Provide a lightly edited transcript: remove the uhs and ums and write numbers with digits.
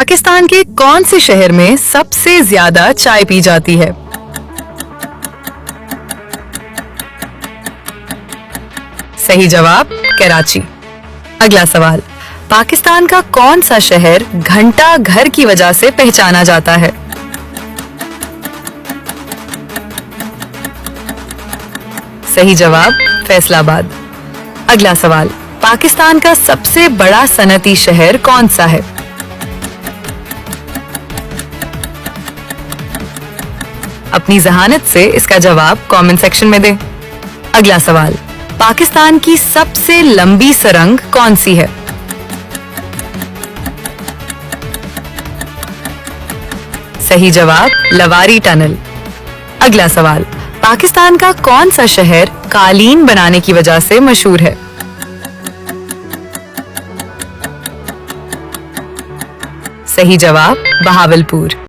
पाकिस्तान के कौन से शहर में सबसे ज्यादा चाय पी जाती है? सही जवाब कराची। अगला सवाल, पाकिस्तान का कौन सा शहर घंटा घर की वजह से पहचाना जाता है? सही जवाब फैसलाबाद। अगला सवाल, पाकिस्तान का सबसे बड़ा सनती शहर कौन सा है? अपनी जहानत से इसका जवाब कमेंट सेक्शन में दें। अगला सवाल, पाकिस्तान की सबसे लंबी सुरंग कौन सी है? सही जवाब लवारी टनल। अगला सवाल, पाकिस्तान का कौन सा शहर कालीन बनाने की वजह से मशहूर है? सही जवाब बहावलपुर।